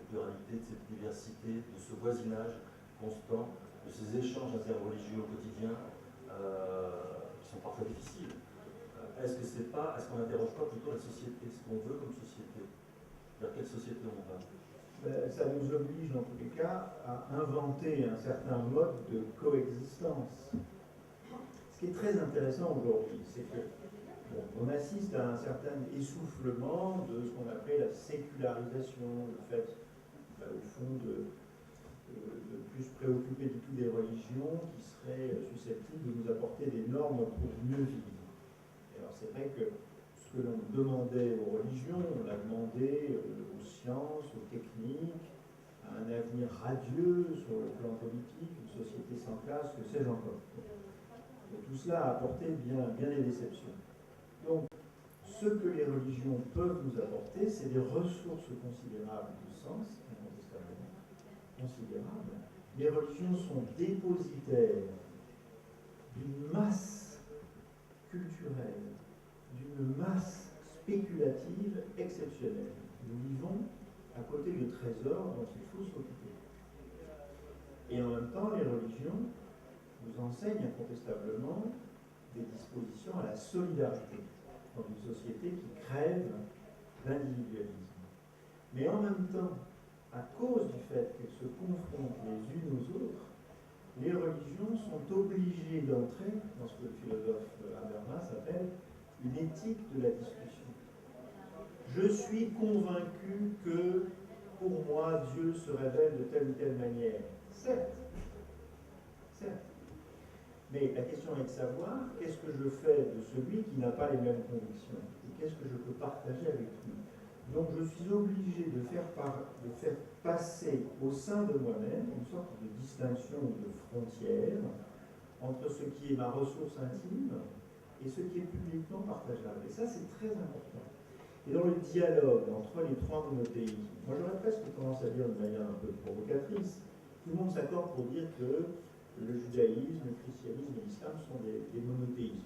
pluralité, de cette diversité, de ce voisinage constant, de ces échanges interreligieux au quotidien qui sont parfois difficiles. Est-ce qu'on n'interroge pas plutôt la société, ce qu'on veut comme société? Vers quelle société on va? Ça nous oblige, dans tous les cas, à inventer un certain mode de coexistence. Ce qui est très intéressant aujourd'hui, c'est que on assiste à un certain essoufflement de ce qu'on appelle la sécularisation, le fait, au fond, de plus se préoccuper du tout des religions qui seraient susceptibles de nous apporter des normes pour mieux vivre. Et alors c'est vrai que ce que l'on demandait aux religions, on l'a demandé aux sciences, aux techniques, à un avenir radieux sur le plan politique, une société sans classe, que sais-je encore. Et tout cela a apporté bien des déceptions. Donc, ce que les religions peuvent nous apporter, c'est des ressources considérables de sens, incontestablement considérables. Les religions sont dépositaires d'une masse culturelle, d'une masse spéculative exceptionnelle. Nous vivons à côté de trésors dont il faut s'occuper. Et en même temps, les religions nous enseignent incontestablement des dispositions à la solidarité dans une société qui crève l'individualisme. Mais en même temps, à cause du fait qu'elles se confrontent les unes aux autres, les religions sont obligées d'entrer dans ce que le philosophe Habermas appelle une éthique de la discussion. Je suis convaincu que, pour moi, Dieu se révèle de telle ou telle manière. Certes. Mais la question est de savoir qu'est-ce que je fais de celui qui n'a pas les mêmes convictions et qu'est-ce que je peux partager avec lui. Donc je suis obligé de faire passer au sein de moi-même une sorte de distinction ou de frontière entre ce qui est ma ressource intime et ce qui est publiquement partageable. Et ça, c'est très important. Et dans le dialogue entre les trois monothéismes, moi j'aurais presque tendance à dire de manière un peu provocatrice, tout le monde s'accorde pour dire que le judaïsme, le christianisme et l'islam sont des monothéismes.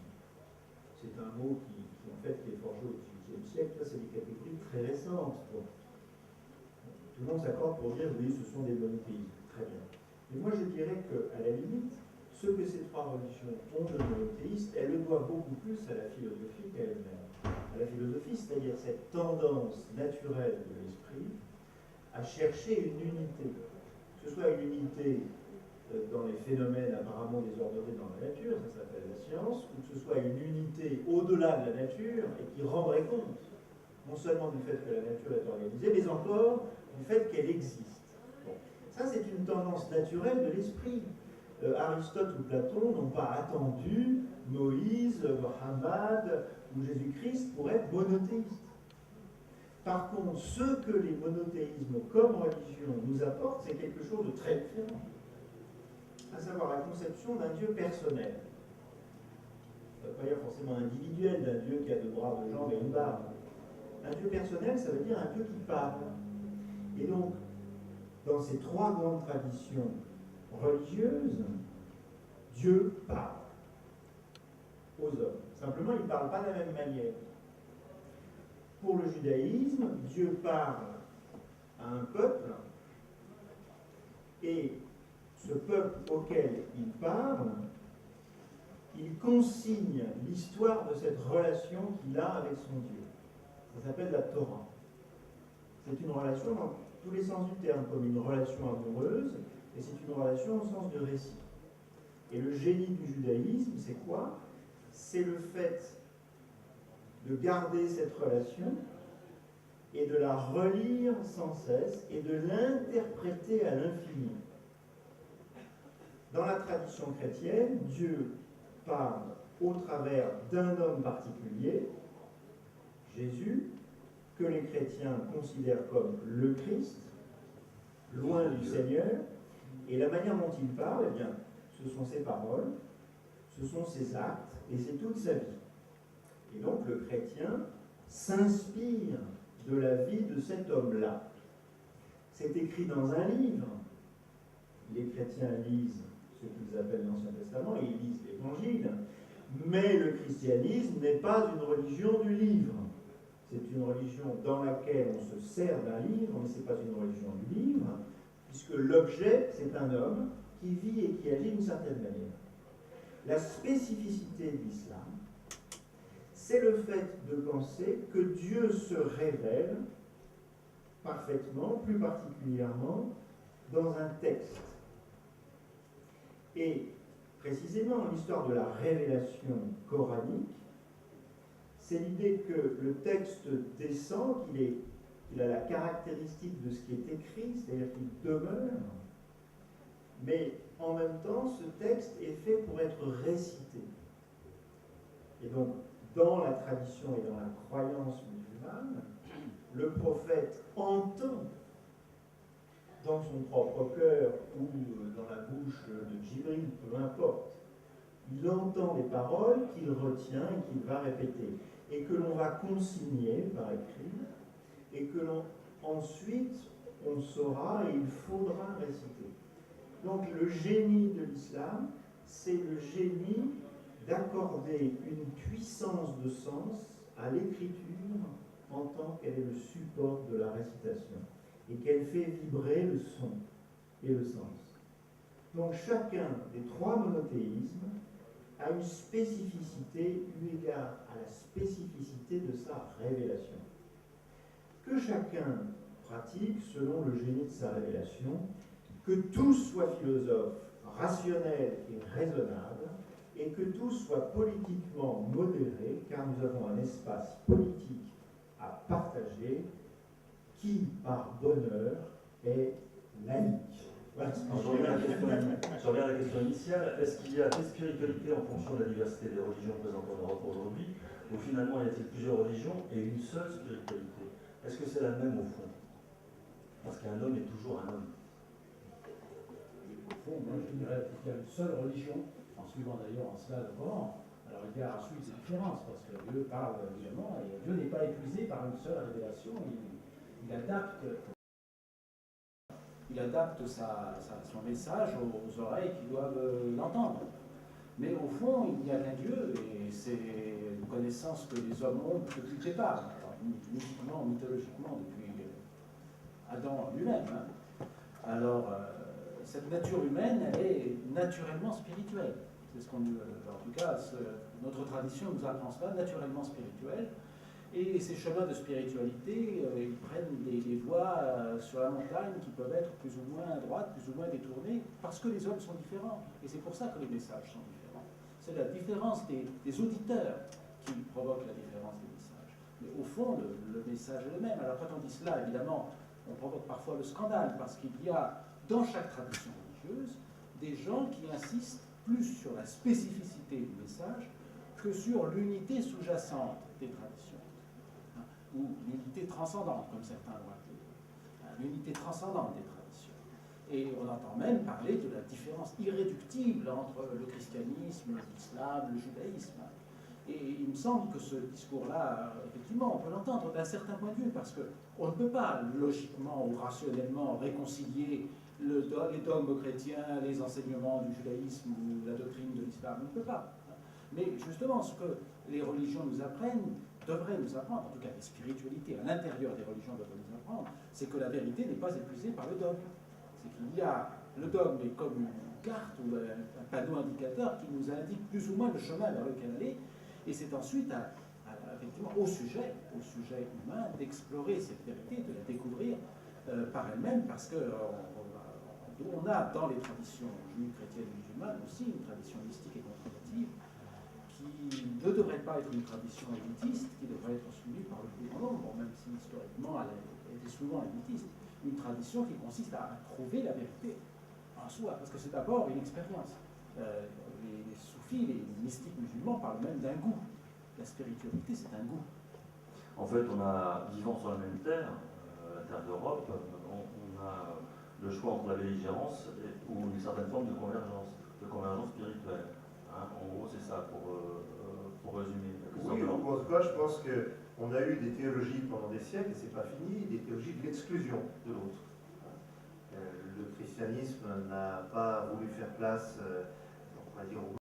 C'est un mot qui en fait est forgé au XVIIIe siècle. Là, c'est des catégories très récentes. Bon. Tout le monde s'accorde pour dire oui, ce sont des monothéismes. Très bien. Mais moi, je dirais qu'à la limite, ce que ces trois religions ont de monothéiste, elles le doivent beaucoup plus à la philosophie qu'à elles-mêmes. À la philosophie, c'est-à-dire cette tendance naturelle de l'esprit à chercher une unité. Que ce soit une unité dans les phénomènes apparemment désordonnés dans la nature, ça s'appelle la science, ou que ce soit une unité au-delà de la nature et qui rendrait compte, non seulement du fait que la nature est organisée, mais encore du fait qu'elle existe. Bon. Ça, c'est une tendance naturelle de l'esprit. Aristote ou Platon n'ont pas attendu Moïse, Mohammed ou Jésus-Christ pour être monothéistes. Par contre, ce que les monothéismes comme religion nous apportent, c'est quelque chose de très différent. À savoir la conception d'un Dieu personnel. Ça ne veut pas dire forcément individuel, d'un Dieu qui a de braves jambes et une barbe. Un Dieu personnel, ça veut dire un Dieu qui parle. Et donc, dans ces trois grandes traditions religieuses, Dieu parle aux hommes. Simplement, il ne parle pas de la même manière. Pour le judaïsme, Dieu parle à un peuple et ce peuple auquel il parle, il consigne l'histoire de cette relation qu'il a avec son Dieu. Ça s'appelle la Torah. C'est une relation dans tous les sens du terme, comme une relation amoureuse, et c'est une relation au sens de récit. Et le génie du judaïsme, c'est quoi? C'est le fait de garder cette relation et de la relire sans cesse et de l'interpréter à l'infini. Dans la tradition chrétienne, Dieu parle au travers d'un homme particulier, Jésus, que les chrétiens considèrent comme le Christ, loin du Seigneur, et la manière dont il parle, eh bien, ce sont ses paroles, ce sont ses actes, et c'est toute sa vie. Et donc le chrétien s'inspire de la vie de cet homme-là. C'est écrit dans un livre. Les chrétiens lisent ce qu'ils appellent l'Ancien Testament, et ils lisent l'Évangile. Mais le christianisme n'est pas une religion du livre. C'est une religion dans laquelle on se sert d'un livre, mais ce n'est pas une religion du livre, puisque l'objet, c'est un homme qui vit et qui agit d'une certaine manière. La spécificité de l'islam, c'est le fait de penser que Dieu se révèle parfaitement, plus particulièrement, dans un texte. Et précisément, l'histoire de la révélation coranique, c'est l'idée que le texte descend, qu'il a la caractéristique de ce qui est écrit, c'est-à-dire qu'il demeure, mais en même temps, ce texte est fait pour être récité. Et donc, dans la tradition et dans la croyance musulmane, le prophète entend dans son propre cœur ou dans la bouche de Djibril, peu importe, il entend des paroles qu'il retient et qu'il va répéter, et que l'on va consigner par écrit, et que ensuite on saura et il faudra réciter. Donc le génie de l'islam, c'est le génie d'accorder une puissance de sens à l'écriture en tant qu'elle est le support de la récitation et qu'elle fait vibrer le son et le sens. Donc chacun des trois monothéismes a une spécificité eu égard à la spécificité de sa révélation, que chacun pratique selon le génie de sa révélation, que tous soient philosophes, rationnels et raisonnables, et que tous soient politiquement modérés, car nous avons un espace politique à partager qui, par bonheur, est laïque. Voilà. Je reviens à la question initiale. Est-ce qu'il y a des spiritualités en fonction de la diversité des religions présentes en Europe aujourd'hui, ou finalement y a-t-il plusieurs religions et une seule spiritualité? Est-ce que c'est la même au fond? Parce qu'un homme est toujours un homme. Au fond, moi je dirais qu'il y a une seule religion, en suivant d'ailleurs en cela le Coran. Alors il y a ensuite des différences, parce que Dieu parle évidemment, et Dieu n'est pas épuisé par une seule révélation, il adapte son message aux oreilles qui doivent l'entendre. Mais au fond, il n'y a qu'un Dieu, et c'est une connaissance que les hommes ont depuis le départ, mythologiquement, depuis Adam lui-même. Hein. Alors, cette nature humaine, elle est naturellement spirituelle. C'est ce qu'on, en tout cas, notre tradition nous apprend cela, naturellement spirituelle. Et ces chemins de spiritualité, ils prennent des voies sur la montagne qui peuvent être plus ou moins droites, plus ou moins détournées, parce que les hommes sont différents. Et c'est pour ça que les messages sont différents. C'est la différence des auditeurs qui provoque la différence des messages. Mais au fond, le message est le même. Alors quand on dit cela, évidemment, on provoque parfois le scandale, parce qu'il y a dans chaque tradition religieuse des gens qui insistent plus sur la spécificité du message que sur l'unité sous-jacente des traditions. Ou l'unité transcendante, comme certains l'ont appelé, l'unité transcendante des traditions. Et on entend même parler de la différence irréductible entre le christianisme, l'islam, le judaïsme. Et il me semble que ce discours-là, effectivement, on peut l'entendre d'un certain point de vue, parce qu'on ne peut pas logiquement ou rationnellement réconcilier les dogmes chrétiens, les enseignements du judaïsme ou la doctrine de l'islam. On ne peut pas. Mais justement, ce que les religions nous apprennent, devrait nous apprendre, en tout cas les spiritualités à l'intérieur des religions devraient nous apprendre, c'est que la vérité n'est pas épuisée par le dogme. C'est qu'il y a, le dogme est comme une carte ou un panneau indicateur qui nous indique plus ou moins le chemin vers lequel aller, et c'est ensuite effectivement au sujet humain d'explorer cette vérité, de la découvrir par elle-même, parce que on a dans les traditions juives, chrétiennes et musulmanes aussi une tradition mystique et contemplative qui ne devrait pas être une tradition élitiste, qui devrait être suivie par le plus grand nombre, même si historiquement elle était souvent élitiste. Une tradition qui consiste à trouver la vérité en soi, parce que c'est d'abord une expérience. Les soufis, les mystiques musulmans parlent même d'un goût. La spiritualité, c'est un goût. En fait, vivant sur la même terre, la terre d'Europe, on a le choix entre la belligérance ou une certaine forme de convergence spirituelle. Hein, en gros, c'est ça, pour résumer. Oui, en tout cas, je pense qu'on a eu des théologies pendant des siècles, et c'est pas fini, des théologies de l'exclusion de l'autre. Le christianisme n'a pas voulu faire place, on va dire,